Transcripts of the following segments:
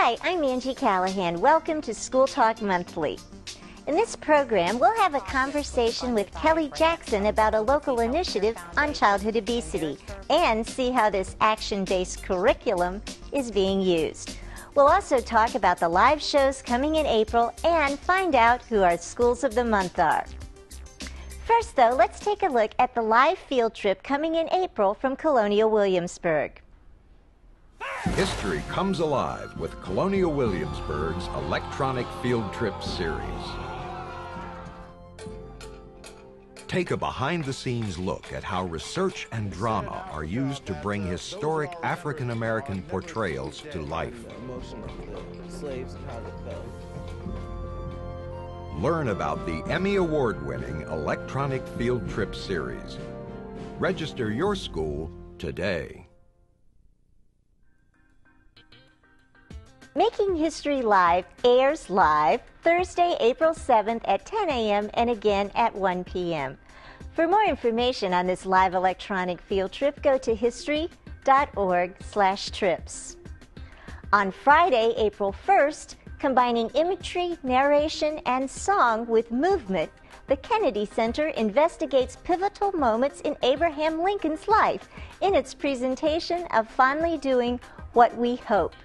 Hi, I'm Angie Callahan. Welcome to School Talk Monthly. In this program, we'll have a conversation with Kelly Jackson about a local initiative on childhood obesity and see how this action-based curriculum is being used. We'll also talk about the live shows coming in April and find out who our Schools of the Month are. First, though, let's take a look at the live field trip coming in April from Colonial Williamsburg. History comes alive with Colonial Williamsburg's electronic field trip series. Take a behind-the-scenes look at how research and drama are used to bring historic African-American portrayals to life. Learn about the Emmy Award-winning electronic field trip series. Register your school today. Making History Live airs live Thursday, April 7th at 10 a.m. and again at 1 p.m. For more information on this live electronic field trip, go to history.org/trips. On Friday, April 1st, combining imagery, narration, and song with movement, the Kennedy Center investigates pivotal moments in Abraham Lincoln's life in its presentation of Fondly Doing What We Hope.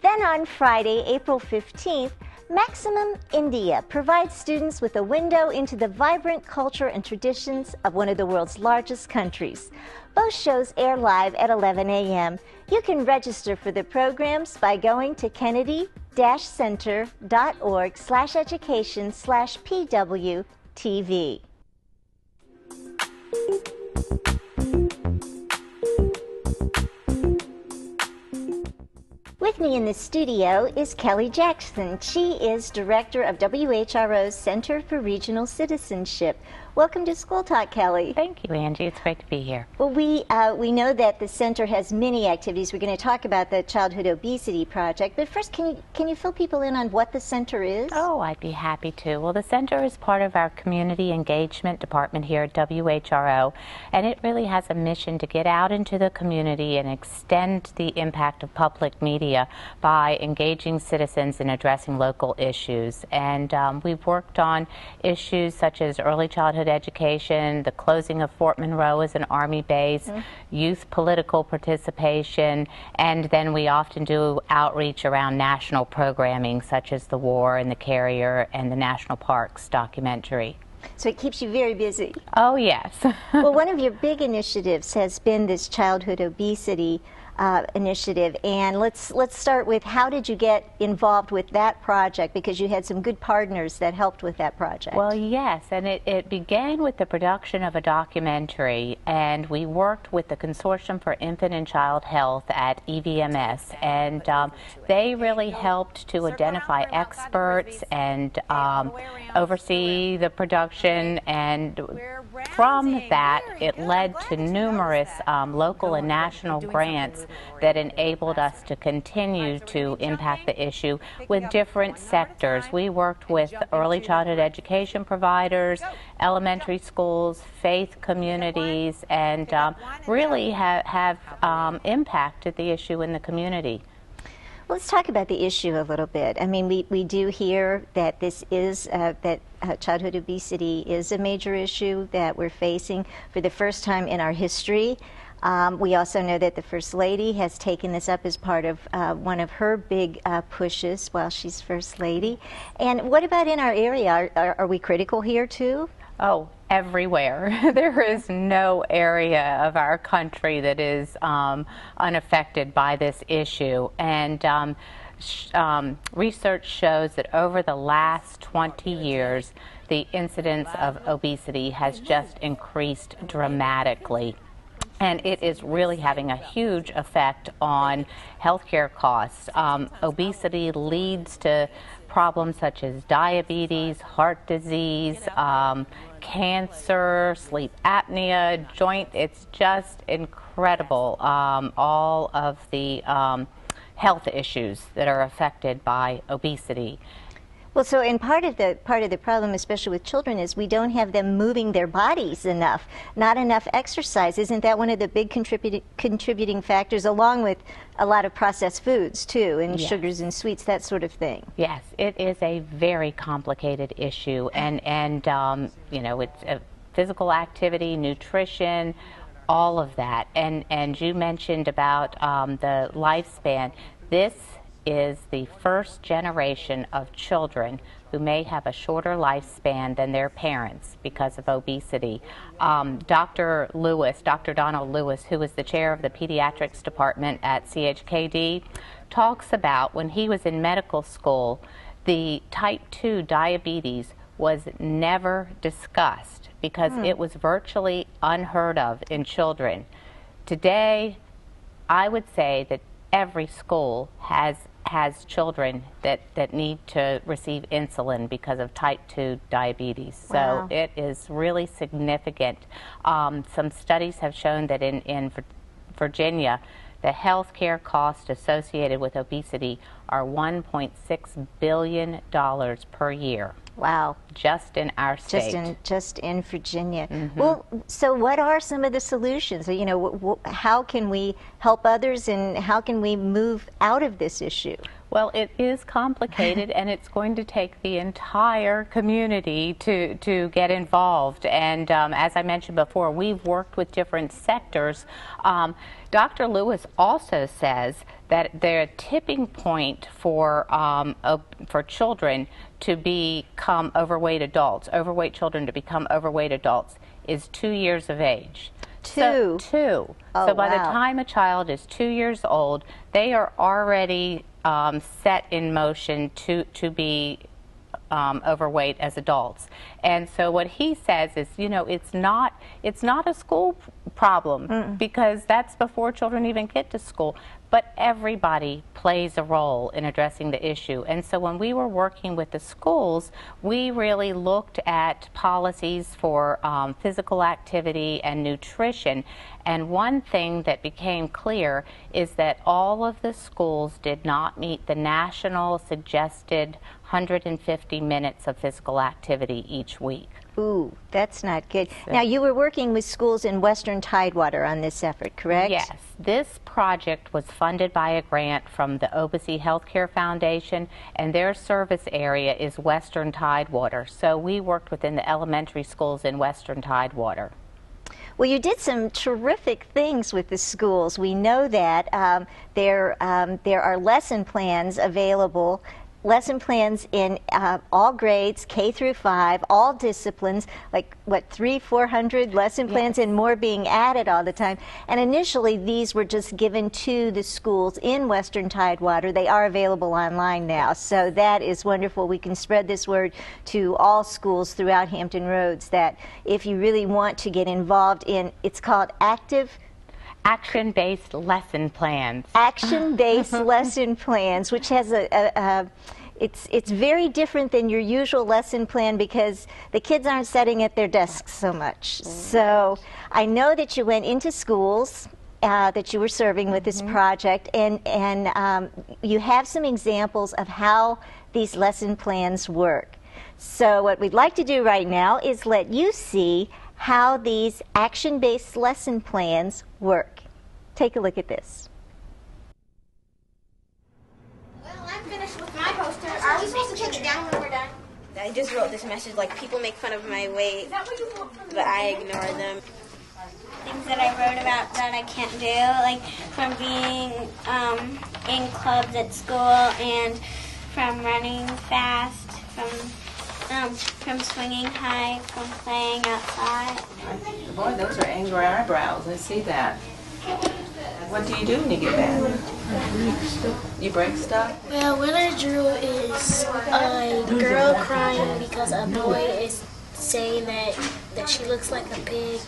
Then on Friday, April 15th, Maximum India provides students with a window into the vibrant culture and traditions of one of the world's largest countries. Both shows air live at 11 a.m. You can register for the programs by going to kennedy-center.org/education/PWTV. With me in the studio is Kelly Jackson. She is director of WHRO's Center for Regional Citizenship. Welcome to School Talk, Kelly. Thank you, Angie. It's great to be here. Well, we know that the center has many activities. We're going to talk about the Childhood Obesity Project, but first, can you fill people in on what the center is? Oh, I'd be happy to. Well, the center is part of our community engagement department here at WHRO, and it really has a mission to get out into the community and extend the impact of public media by engaging citizens in addressing local issues. And we've worked on issues such as early childhood education, the closing of Fort Monroe as an Army base, youth political participation, and then we often do outreach around national programming such as The War and The Carrier and the National Parks documentary. So it keeps you very busy. Oh, yes. Well, one of your big initiatives has been this childhood obesity initiative, and let's start with, how did you get involved with that project, because you had some good partners that helped with that project? Well, yes, and it began with the production of a documentary, and we worked with the Consortium for Infant and Child Health at EVMS, and they really helped to identify experts and oversee the production, and from that it led to numerous local and national grants that enabled us to continue to impact the issue with different sectors. We worked with early childhood education providers, elementary schools, faith communities, and really have impacted the issue in the community. Well, let's talk about the issue a little bit. I mean, we do hear that this is, childhood obesity is a major issue that we're facing for the first time in our history. We also know that the First Lady has taken this up as part of one of her big pushes while she's First Lady. And what about in our area? Are we critical here too? Oh, everywhere. There is no area of our country that is unaffected by this issue. And research shows that over the last 20 years, the incidence of obesity has just increased dramatically. And it is really having a huge effect on healthcare costs. Obesity leads to problems such as diabetes, heart disease, cancer, sleep apnea, joint. It's just incredible, all of the health issues that are affected by obesity. Well, so and part of the problem, especially with children, is we don't have them moving their bodies enough, not enough exercise. Isn't that one of the big contributing factors, along with a lot of processed foods too, and Yes. sugars and sweets, that sort of thing? Yes, it is a very complicated issue, and you know, it's physical activity, nutrition, all of that. And you mentioned about the lifespan. This is the first generation of children who may have a shorter lifespan than their parents because of obesity. Dr. Donald Lewis, who is the chair of the pediatrics department at CHKD, talks about when he was in medical school, the type 2 diabetes was never discussed because it was virtually unheard of in children. Today, I would say that every school has children that need to receive insulin because of type 2 diabetes. So Wow. it is really significant. Some studies have shown that in Virginia, the health care costs associated with obesity are $1.6 billion per year. Wow. Just in our state. Just in Virginia. Well, so what are some of the solutions? You know, how can we help others, and how can we move out of this issue? Well, it is complicated, and it's going to take the entire community to get involved. And as I mentioned before, we've worked with different sectors. Dr. Lewis also says that the tipping point for children to become overweight children to become overweight adults is 2 years of age. Two? Two. Oh, So by the wow. time a child is 2 years old, they are already set in motion to be overweight as adults. And so what he says is, you know, it's not a school problem because that's before children even get to school. But everybody plays a role in addressing the issue. And so when we were working with the schools, we really looked at policies for physical activity and nutrition. And one thing that became clear is that all of the schools did not meet the national suggested 150 minutes of physical activity each week. Ooh, that's not good. Now, you were working with schools in Western Tidewater on this effort, correct? Yes. This project was funded by a grant from the Obesity Healthcare Foundation, and their service area is Western Tidewater. So we worked within the elementary schools in Western Tidewater. Well, you did some terrific things with the schools. We know that. There are lesson plans available. Lesson plans in all grades, K through 5, all disciplines, like what, 300-400 lesson plans, and more being added all the time. And initially, these were just given to the schools in Western Tidewater. They are available online now, so that is wonderful. We can spread this word to all schools throughout Hampton Roads that if you really want to get involved in, it's called Action-based lesson plans. Action-based lesson plans, which has it's very different than your usual lesson plan because the kids aren't sitting at their desks so much. So I know that you went into schools that you were serving with this project, and you have some examples of how these lesson plans work. So what we'd like to do right now is let you see how these action-based lesson plans work. Take a look at this. Well, I'm finished with my poster. Are we supposed to take it down when we're done? I just wrote this message, like, people make fun of my weight, but I ignore them. Things that I wrote about that I can't do, like from being in clubs at school and from running fast, from swinging high, from playing outside. Boy, those are angry eyebrows. I see that. What do you do when you get mad? You break stuff? Well, what I drew is a girl crying because a boy is saying that she looks like a pig.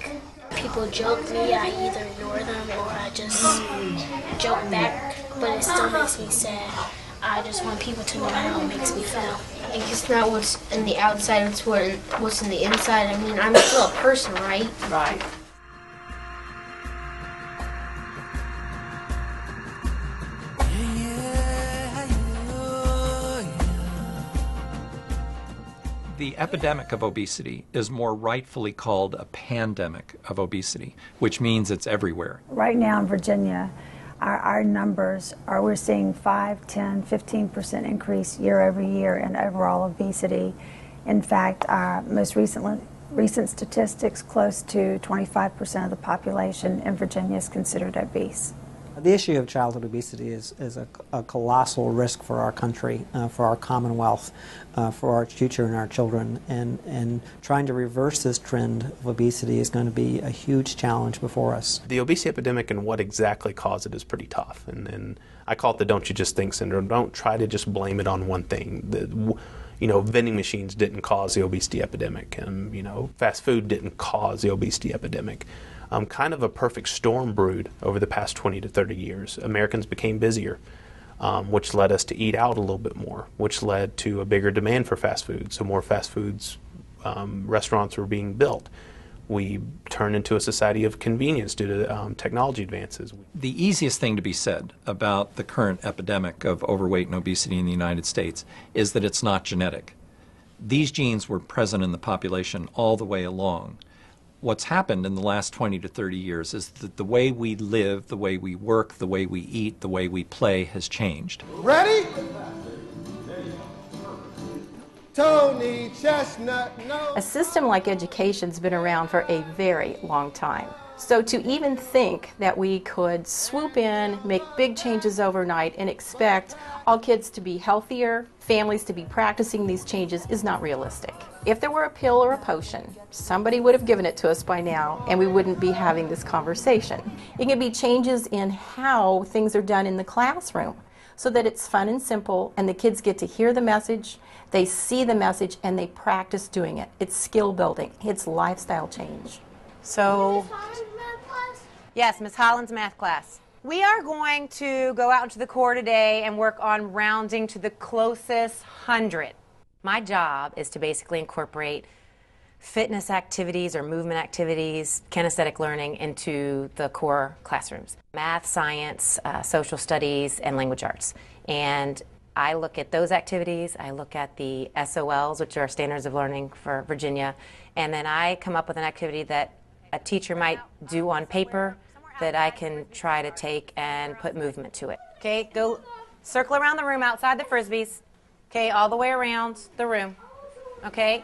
People joke me, I either ignore them or I just joke back, but it still makes me sad. I just want people to know how it makes me feel. It's not what's in the outside, it's what's in the inside. I mean, I'm still a person, right? Right. the epidemic of obesity is more rightfully called a pandemic of obesity, which means it's everywhere. Right now in Virginia, our numbers are, we're seeing 5, 10, 15% increase year over year in overall obesity. In fact, our most recent statistics, close to 25% of the population in Virginia is considered obese. The issue of childhood obesity is a colossal risk for our country, for our Commonwealth, for our future and our children. And trying to reverse this trend of obesity is going to be a huge challenge before us. The obesity epidemic and what exactly caused it is pretty tough. And I call it the don't you just think syndrome. Don't try to just blame it on one thing. Vending machines didn't cause the obesity epidemic. Fast food didn't cause the obesity epidemic. Kind of a perfect storm brewed over the past 20 to 30 years. Americans became busier, which led us to eat out a little bit more, which led to a bigger demand for fast food. So more fast foods restaurants were being built. We turned into a society of convenience due to technology advances. The easiest thing to be said about the current epidemic of overweight and obesity in the United States is that it's not genetic. These genes were present in the population all the way along. What's happened in the last 20 to 30 years is that the way we live, the way we work, the way we eat, the way we play has changed. Ready? Tony Chestnut, no. A system like education's been around for a very long time. So to even think that we could swoop in, make big changes overnight, and expect all kids to be healthier, families to be practicing these changes is not realistic. If there were a pill or a potion, somebody would have given it to us by now, and we wouldn't be having this conversation. It can be changes in how things are done in the classroom, so that it's fun and simple, and the kids get to hear the message, they see the message, and they practice doing it. It's skill building. It's lifestyle change. So, yes, Ms. Holland's math class. We are going to go out into the core today and work on rounding to the closest 100. My job is to basically incorporate fitness activities or movement activities, kinesthetic learning into the core classrooms. Math, science, social studies, and language arts. And I look at those activities, I look at the SOLs, which are standards of learning for Virginia, and then I come up with an activity that a teacher might do on paper that I can try to take and put movement to it. Okay, go circle around the room outside the Frisbees. Okay, all the way around the room. Okay,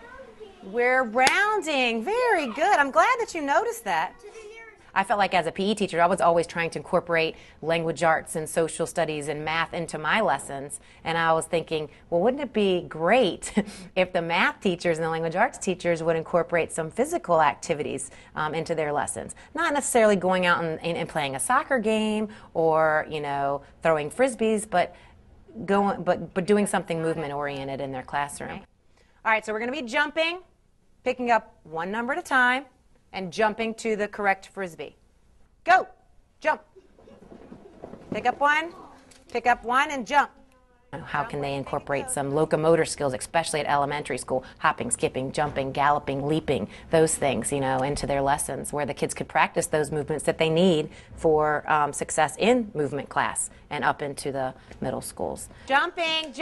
we're rounding. Very good. I'm glad that you noticed that. I felt like as a PE teacher, I was always trying to incorporate language arts and social studies and math into my lessons. And I was thinking, well, wouldn't it be great if the math teachers and the language arts teachers would incorporate some physical activities into their lessons? Not necessarily going out and playing a soccer game or, throwing Frisbees, but doing something movement-oriented in their classroom. All right, so we're going to be jumping, picking up one number at a time, and jumping to the correct Frisbee. Go! Jump. Pick up one, and jump. How can they incorporate some locomotor skills, especially at elementary school, hopping, skipping, jumping, galloping, leaping, those things, into their lessons, where the kids could practice those movements that they need for success in movement class and up into the middle schools. Jumping,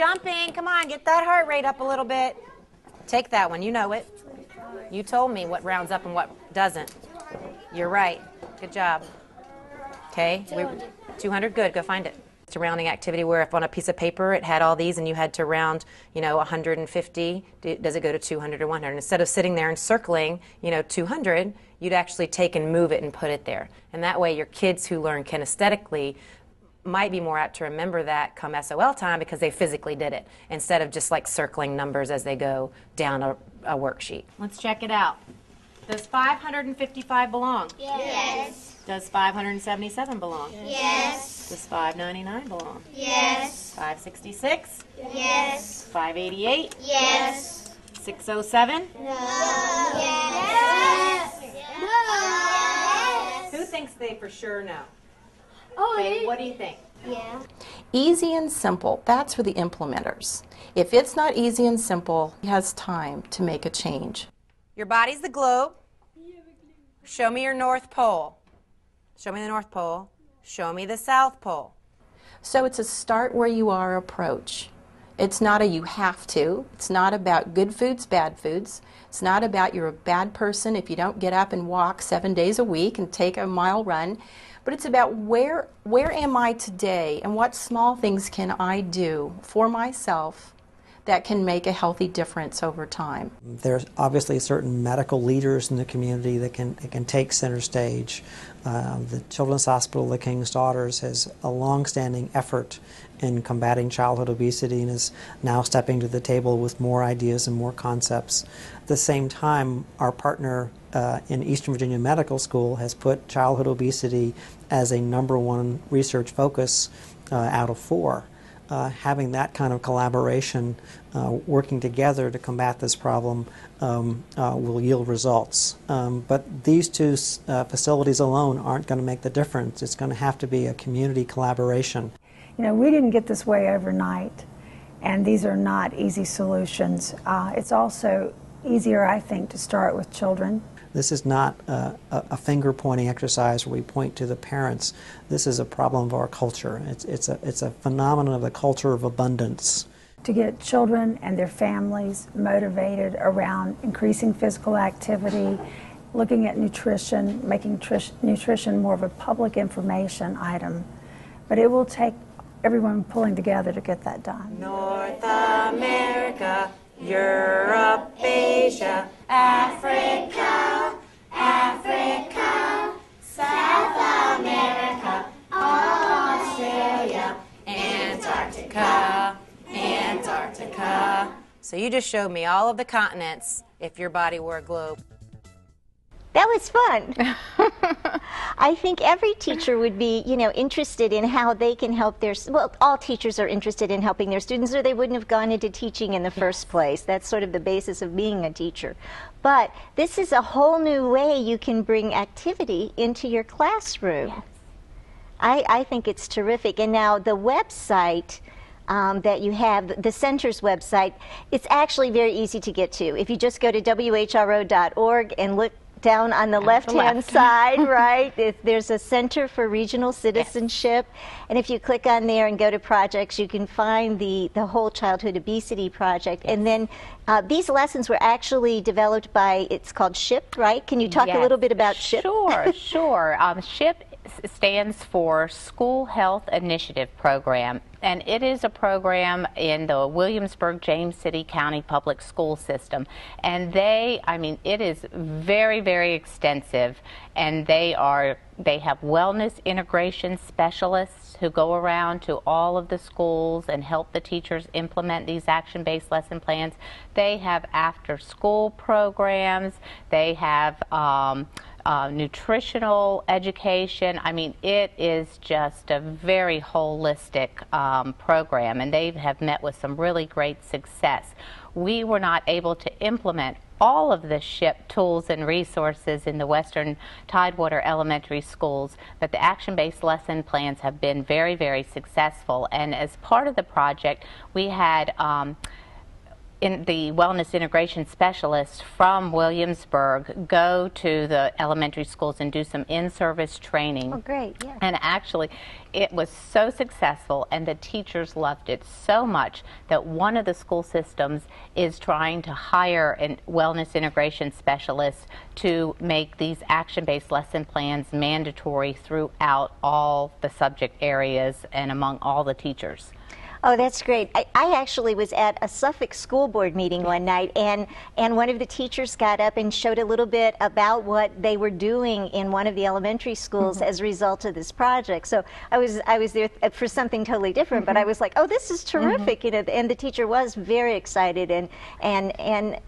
come on, get that heart rate up a little bit. Take that one, you know it. You told me what rounds up and what doesn't. You're right. Good job. Okay, 200, good, go find it. It's a rounding activity where if on a piece of paper it had all these and you had to round, 150, does it go to 200 or 100? Instead of sitting there and circling, 200, you'd actually take and move it and put it there. And that way your kids who learn kinesthetically might be more apt to remember that come SOL time because they physically did it, instead of just like circling numbers as they go down a worksheet. Let's check it out. Does 555 belong? Yes. Does 577 belong? Yes. Does 599 belong? Yes. 566? Yes. 588? Yes. 607? No. Yes. Who thinks they for sure know? Oh, okay, what do you think? Yeah. Easy and simple, that's for the implementers. If it's not easy and simple, it has time to make a change. Your body's the globe. Show me your North Pole. Show me the North Pole. Show me the South Pole. So it's a start where you are approach. It's not a you have to. It's not about good foods, bad foods. It's not about you're a bad person if you don't get up and walk 7 days a week and take a mile run. But it's about where am I today and what small things can I do for myself that can make a healthy difference over time. There's obviously certain medical leaders in the community that can take center stage. The Children's Hospital of the King's Daughters has a long-standing effort in combating childhood obesity and is now stepping to the table with more ideas and more concepts. At the same time, our partner in Eastern Virginia Medical School has put childhood obesity as a #1 research focus out of 4. Having that kind of collaboration, working together to combat this problem will yield results. But these two facilities alone aren't going to make the difference. It's going to have to be a community collaboration. You know, we didn't get this way overnight, and these are not easy solutions. It's also easier, I think, to start with children. This is not a finger-pointing exercise where we point to the parents. This is a problem of our culture. It's a phenomenon of the culture of abundance. To get children and their families motivated around increasing physical activity, looking at nutrition, making nutrition more of a public information item. But it will take everyone pulling together to get that done. North America, Europe, Asia, Africa, Africa, South America, Australia, Antarctica, Antarctica. So you just showed me all of the continents if your body were a globe. That was fun. I think every teacher would be, you know, interested in how they can help their, well, all teachers are interested in helping their students or they wouldn't have gone into teaching in the first place. That's sort of the basis of being a teacher. But this is a whole new way you can bring activity into your classroom. Yes. I think it's terrific. And now the website that you have, the center's website, it's actually very easy to get to. If you just go to whro.org and look down on the left-hand side, right, there's a Center for Regional Citizenship. Yes. And if you click on there and go to projects, you can find the whole Childhood Obesity Project. Yes. And then these lessons were actually developed by, it's called SHIP, right? Can you talk a little bit about SHIP? Sure, sure. SHIP stands for School Health Initiative Program, and it is a program in the Williamsburg-James City County Public School System. And it is very, very extensive, and they have wellness integration specialists who go around to all of the schools and help the teachers implement these action-based lesson plans. They have after-school programs. They have nutritional education. I mean, it is just a very holistic program, and they have met with some really great success. We were not able to implement all of the SHIP tools and resources in the Western Tidewater elementary schools, but the action-based lesson plans have been very, very successful. And as part of the project, we had in the wellness integration specialist from Williamsburg go to the elementary schools and do some in-service training. Oh, great, yeah. And actually, it was so successful, and the teachers loved it so much that one of the school systems is trying to hire a wellness integration specialist to make these action-based lesson plans mandatory throughout all the subject areas and among all the teachers. Oh, that's great. I actually was at a Suffolk school board meeting one night, and one of the teachers got up and showed a little bit about what they were doing in one of the elementary schools as a result of this project. So I was there for something totally different, but I was like, oh, this is terrific. You know, and the teacher was very excited, and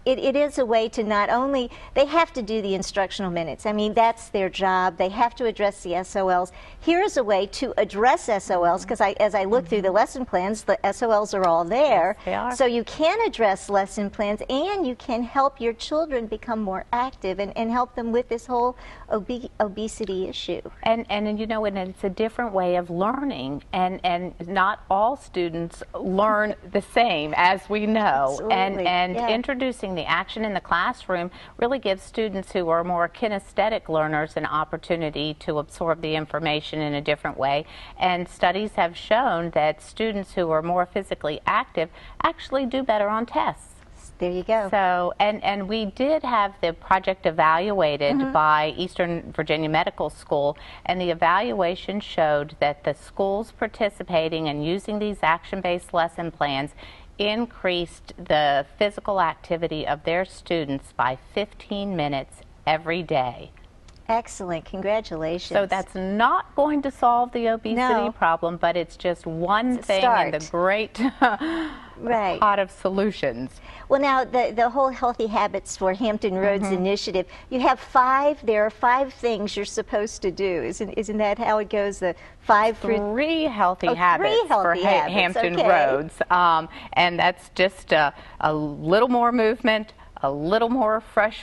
it is a way to not only, they have to do the instructional minutes. I mean, that's their job. They have to address the SOLs. Here is a way to address SOLs, because as I look through the lesson plans, the SOLs are all there. Yes, they are. So you can address lesson plans, and you can help your children become more active and help them with this whole obesity issue. And you know, and it's a different way of learning, and not all students learn the same, as we know. Absolutely. And introducing the action in the classroom really gives students who are more kinesthetic learners an opportunity to absorb the information in a different way. And studies have shown that students who are more physically active actually do better on tests. There you go. So, and we did have the project evaluated by Eastern Virginia Medical School, and the evaluation showed that the schools participating and using these action-based lesson plans increased the physical activity of their students by 15 minutes every day. Excellent. Congratulations. So that's not going to solve the obesity problem, but it's just one thing in the great pot of solutions. Well, now, the whole Healthy Habits for Hampton Roads initiative, you have there are 5 things you're supposed to do. Isn't that how it goes? The 5 Three healthy habits for Hampton Roads. And that's just a little more movement, a little more fresh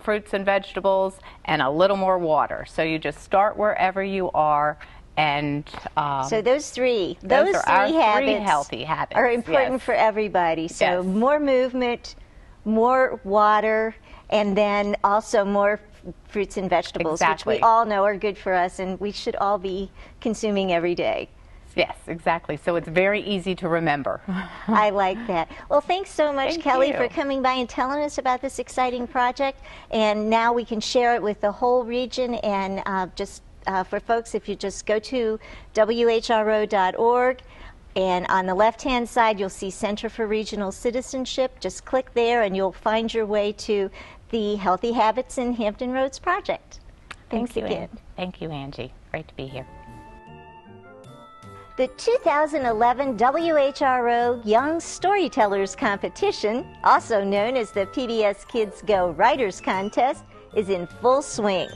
fruits and vegetables, and a little more water. So you just start wherever you are, and so those three healthy habits are important for everybody. So more movement, more water, and then also more fruits and vegetables, which we all know are good for us, and we should all be consuming every day. Yes, exactly. So it's very easy to remember. I like that. Well, thanks so much, Kelly, for coming by and telling us about this exciting project. And now we can share it with the whole region. And for folks, if you just go to whro.org, and on the left-hand side, you'll see Center for Regional Citizenship. Just click there, and you'll find your way to the Healthy Habits in Hampton Roads project. Thanks again. Thank you, Angie. Great to be here. The 2011 WHRO Young Storytellers Competition, also known as the PBS Kids Go Writers Contest, is in full swing.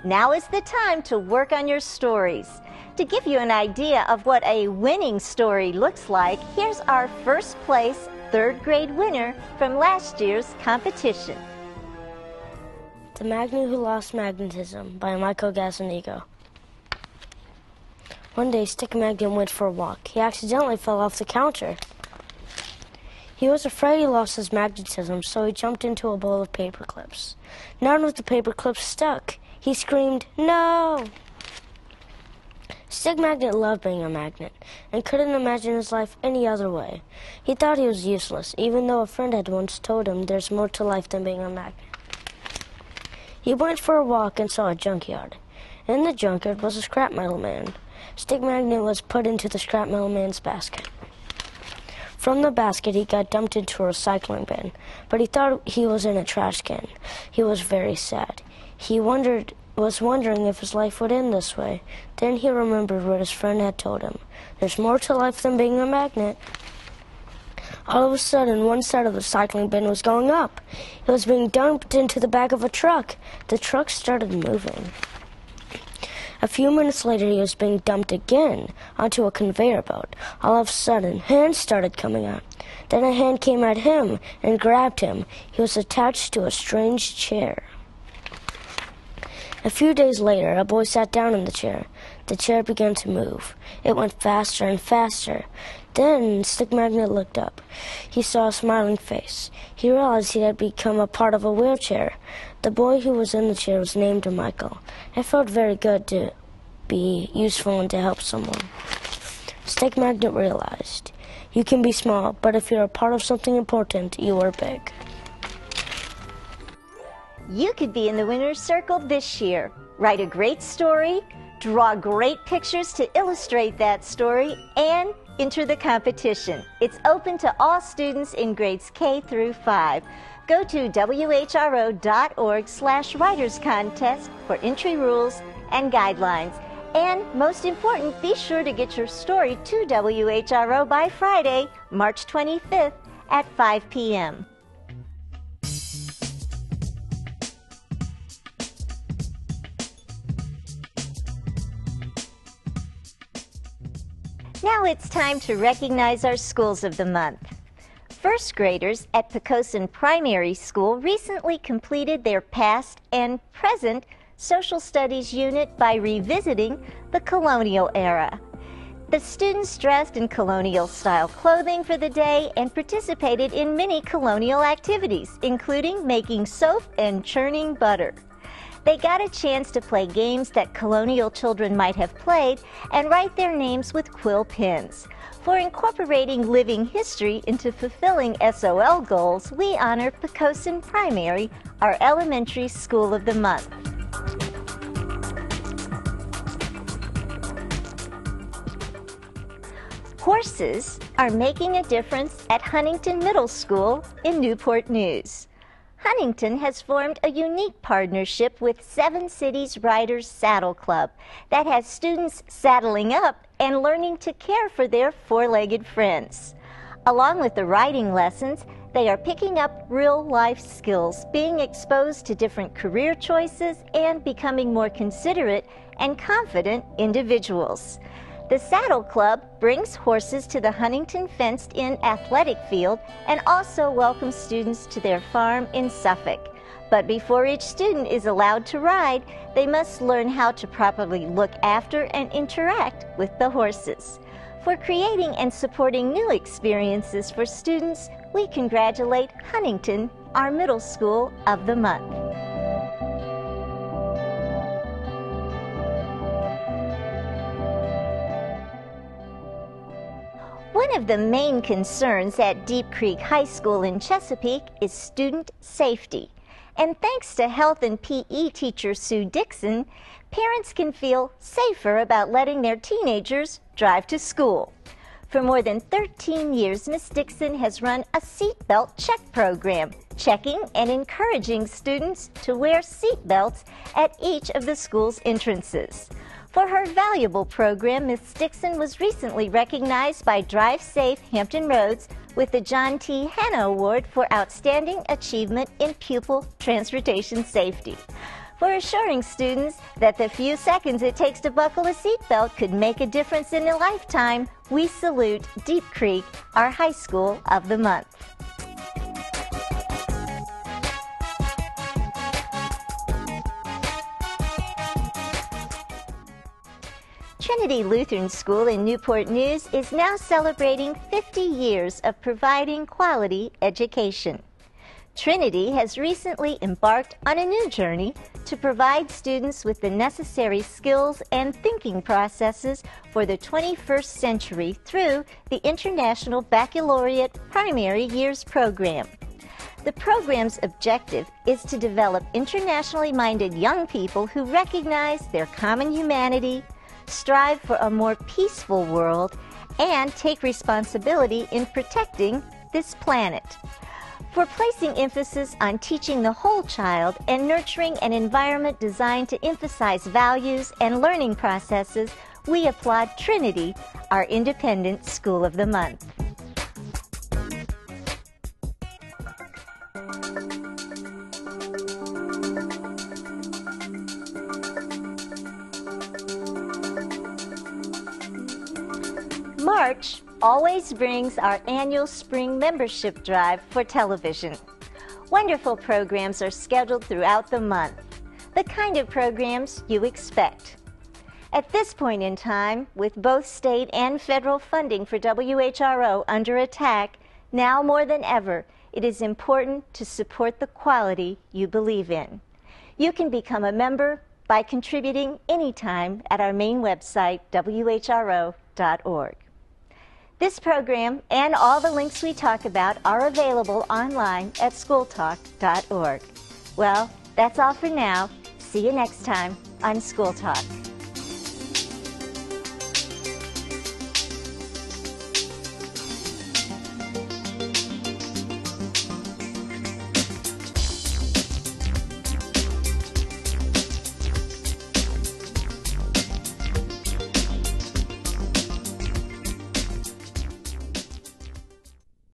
Now is the time to work on your stories. To give you an idea of what a winning story looks like, here's our first place 3rd grade winner from last year's competition. The Magnet Who Lost Magnetism by Michael Gazzanigo. One day, Stick Magnet went for a walk. He accidentally fell off the counter. He was afraid he lost his magnetism, so he jumped into a bowl of paper clips. None of the paper clips stuck. He screamed, "No!" Stick Magnet loved being a magnet and couldn't imagine his life any other way. He thought he was useless, even though a friend had once told him there's more to life than being a magnet. He went for a walk and saw a junkyard. In the junkyard was a scrap metal man. Stick Magnet was put into the scrap metal man's basket. From the basket, he got dumped into a recycling bin, but he thought he was in a trash can. He was very sad. He was wondering if his life would end this way. Then he remembered what his friend had told him. There's more to life than being a magnet. All of a sudden, one side of the recycling bin was going up. It was being dumped into the back of a truck. The truck started moving. A few minutes later, he was being dumped again onto a conveyor belt. All of a sudden, hands started coming out. Then a hand came at him and grabbed him. He was attached to a strange chair. A few days later, a boy sat down in the chair. The chair began to move. It went faster and faster. Then Stick Magnet looked up. He saw a smiling face. He realized he had become a part of a wheelchair. The boy who was in the chair was named Michael. It felt very good to be useful and to help someone. Stick Magnet realized, you can be small, but if you're a part of something important, you are big. You could be in the winner's circle this year. Write a great story, draw great pictures to illustrate that story, and enter the competition. It's open to all students in grades K through 5. Go to whro.org/writerscontest for entry rules and guidelines. And most important, be sure to get your story to WHRO by Friday, March 25th at 5 p.m. Now it's time to recognize our Schools of the Month. First graders at Poquoson Primary School recently completed their past and present social studies unit by revisiting the colonial era. The students dressed in colonial-style clothing for the day and participated in many colonial activities, including making soap and churning butter. They got a chance to play games that colonial children might have played and write their names with quill pens. For incorporating living history into fulfilling SOL goals, we honor Poquoson Primary, our elementary school of the month. Horses are making a difference at Huntington Middle School in Newport News. Huntington has formed a unique partnership with Seven Cities Riders Saddle Club that has students saddling up and learning to care for their four-legged friends. Along with the riding lessons, they are picking up real-life skills, being exposed to different career choices, and becoming more considerate and confident individuals. The Saddle Club brings horses to the Huntington fenced-in athletic field and also welcomes students to their farm in Suffolk. But before each student is allowed to ride, they must learn how to properly look after and interact with the horses. For creating and supporting new experiences for students, we congratulate Huntington, our middle school of the month. One of the main concerns at Deep Creek High School in Chesapeake is student safety. And thanks to health and PE teacher Sue Dixon, parents can feel safer about letting their teenagers drive to school. For more than 13 years, Ms. Dixon has run a seatbelt check program, checking and encouraging students to wear seatbelts at each of the school's entrances. For her valuable program, Ms. Dixon was recently recognized by Drive Safe Hampton Roads with the John T. Hanna Award for Outstanding Achievement in Pupil Transportation Safety. For assuring students that the few seconds it takes to buckle a seatbelt could make a difference in a lifetime, we salute Deep Creek, our high school of the month. Trinity Lutheran School in Newport News is now celebrating 50 years of providing quality education. Trinity has recently embarked on a new journey to provide students with the necessary skills and thinking processes for the 21st century through the International Baccalaureate Primary Years Program. The program's objective is to develop internationally minded young people who recognize their common humanity, strive for a more peaceful world, and take responsibility in protecting this planet. For placing emphasis on teaching the whole child and nurturing an environment designed to emphasize values and learning processes, we applaud Trinity, our independent school of the month. March always brings our annual spring membership drive for television. Wonderful programs are scheduled throughout the month, the kind of programs you expect. At this point in time, with both state and federal funding for WHRO under attack, now more than ever, it is important to support the quality you believe in. You can become a member by contributing anytime at our main website, whro.org. This program and all the links we talk about are available online at schooltalk.org. Well, that's all for now. See you next time on School Talk.